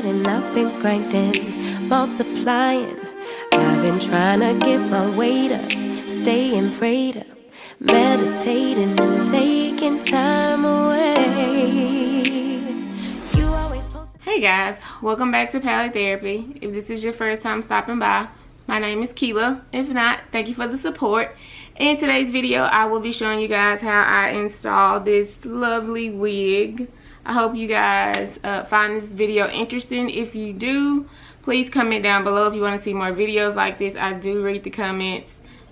night and I've been grinding, multiplying. I've been trying to get my weight up, staying prayed up, meditating and taking time away. You always post. Hey guys, welcome back to Palette Therapy. If this is your first time stopping by, my name is Keela. If not, thank you for the support. In today's video, I will be showing you guys how I installed this lovely wig. I hope you guys find this video interesting. If you do, please comment down below if you want to see more videos like this. I do read the comments,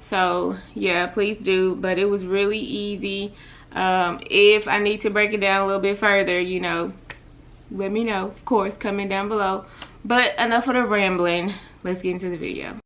so yeah, please do. But it was really easy. If I need to break it down a little bit further, you know, let me know. Of course, comment down below. But enough of the rambling. Let's get into the video.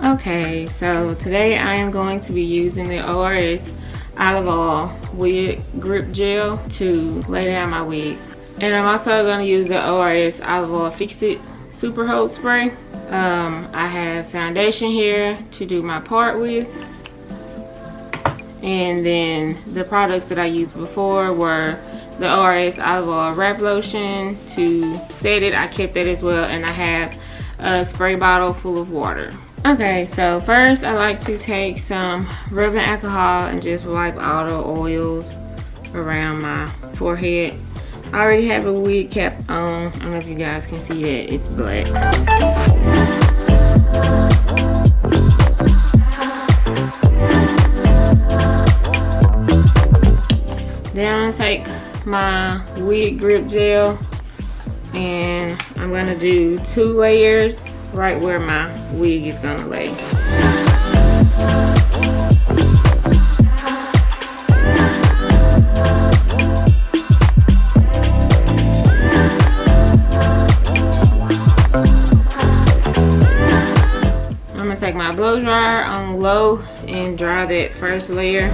Okay, so today I am going to be using the ORS Olive Oil Wig Grip Gel to lay down my wig. And I'm also going to use the ORS Olive Oil Fix It Super Hold Spray. I have foundation here to do my part with. And then the products that I used before were the ORS Olive Oil Wrap Lotion to set it. I kept that as well. And I have a spray bottle full of water. Okay, so first I like to take some rubbing alcohol and just wipe all the oils around my forehead. I already have a wig cap on. I don't know if you guys can see that. It's black. Then I'm gonna take my wig grip gel and I'm gonna do 2 layers right where my wig is gonna lay. I'm gonna take my blow dryer on low and dry that first layer.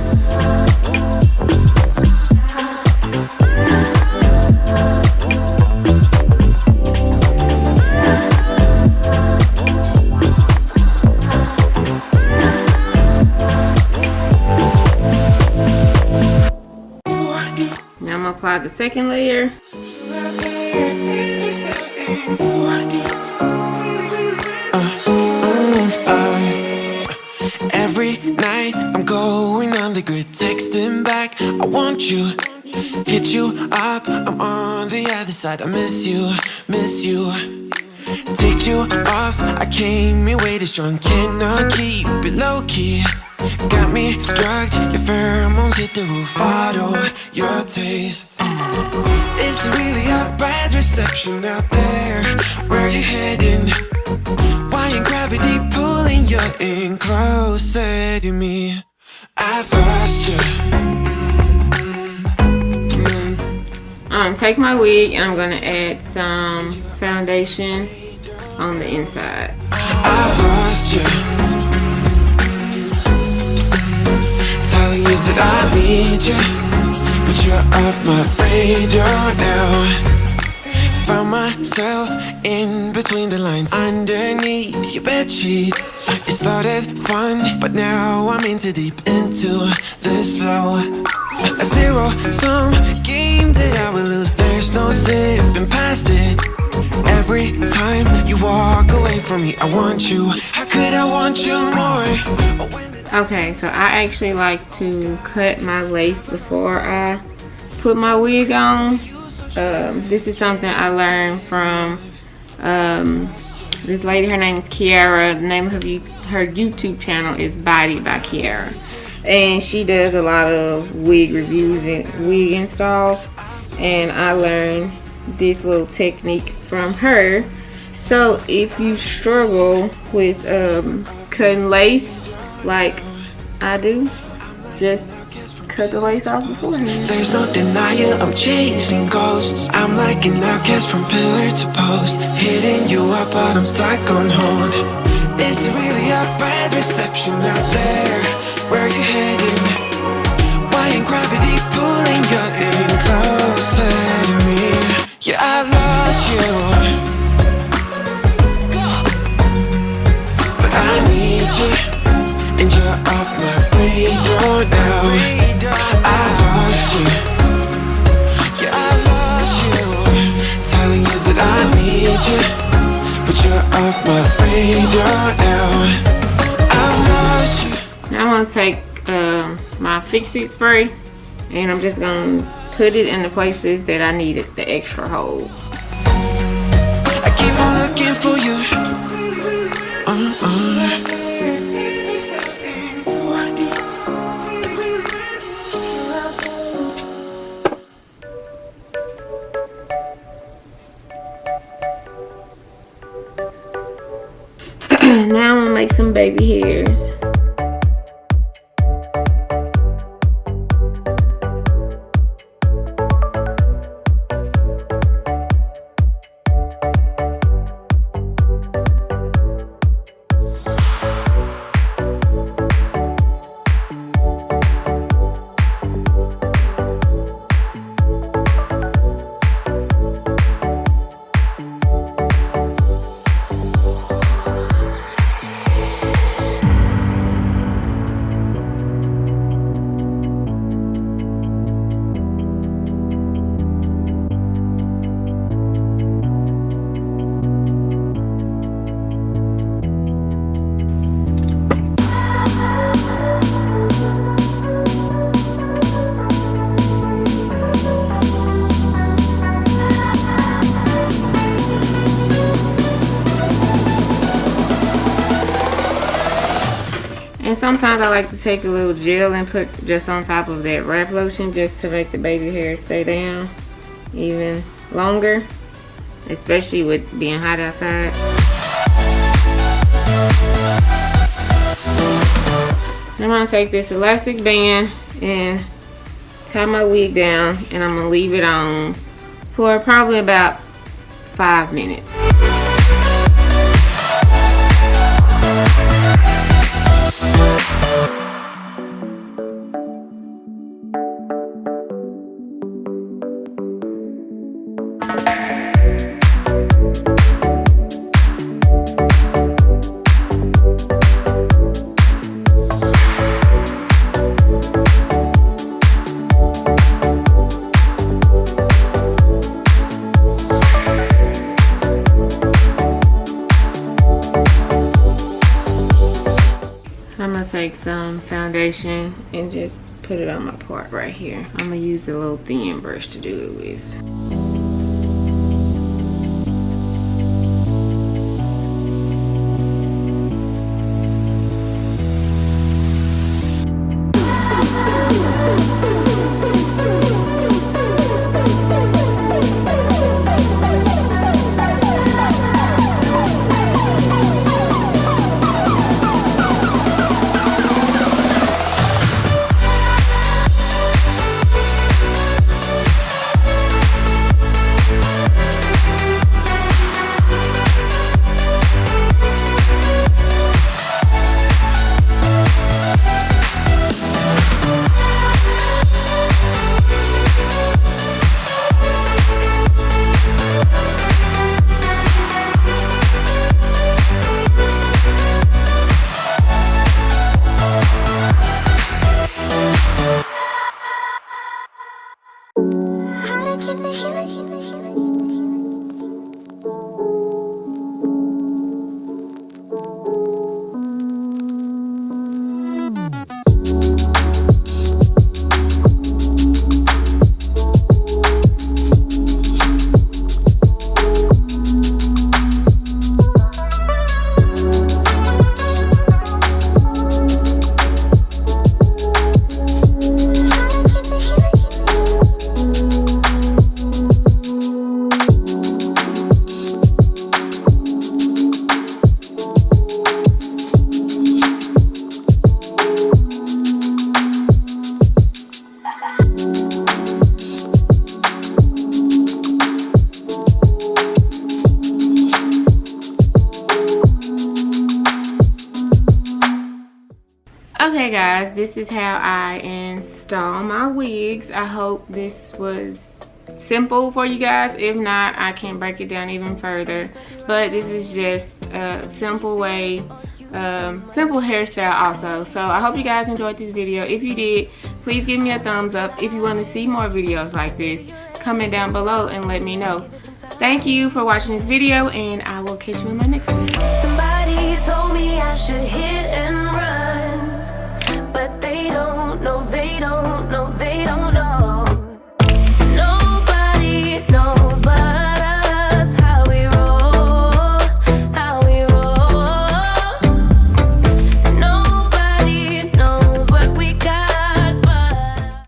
Now I'm gonna apply the second layer. Every night I'm going on the grid, texting back, I want you, hit you up, I'm on the other side, I miss you, miss you. Take you off. I came in way too strong, cannot keep it low key. Got me drugged, your pheromones hit the roof. Bottle your taste. Is there really a bad reception out there? Where you heading? Why ain't gravity pulling you in closer to me? I've lost you. Take my wig and I'm gonna add some foundation on the inside. I've lost you. Telling you that I need you, but you're off my radar now. Found myself in between the lines, underneath your bed sheets. It started fun, but now I'm in too deep into this flow. A zero-sum game that I will lose. There's no zipping past it. Every time you walk away from me, I want you. How could I want you more? Okay, so I actually like to cut my lace before I put my wig on. This is something I learned from this lady. Her name is Kiara. The name of her YouTube channel is Body by Kiara. And she does a lot of wig reviews and wig installs. And I learned this little technique from her. So if you struggle with cutting lace like I do, just cut the lace off beforehand. There's no denying I'm chasing ghosts. I'm like an outcast from pillar to post, hitting you up but I'm stuck on hold. Is there really a bad reception out there? Where you heading? Why ain't gravity pulling you in closer to me? Yeah, I lost you, but I need you, and you're off my radar now. I've lost you, yeah, I lost you. Telling you that I need you, but you're off my radar now. I've lost you. Now I'm gonna take my Fix-It spray and I'm just gonna put it in the places that I needed the extra holes. I keep on looking for you. Now I'm gonna make some baby hairs. And sometimes I like to take a little gel and put just on top of that wrap lotion just to make the baby hair stay down even longer, especially with being hot outside. I'm gonna take this elastic band and tie my wig down, and I'm gonna leave it on for probably about 5 minutes. I'm gonna take some foundation and just put it on my part right here. I'm gonna use a little thin brush to do it with. Okay guys, this is how I install my wigs. I hope this was simple for you guys. If not, I can break it down even further, but this is just a simple way, simple hairstyle also. So I hope you guys enjoyed this video. If you did, please give me a thumbs up. If you want to see more videos like this, comment down below and let me know. Thank you for watching this video, and I will catch you in my next one. Somebody told me I should hit and run.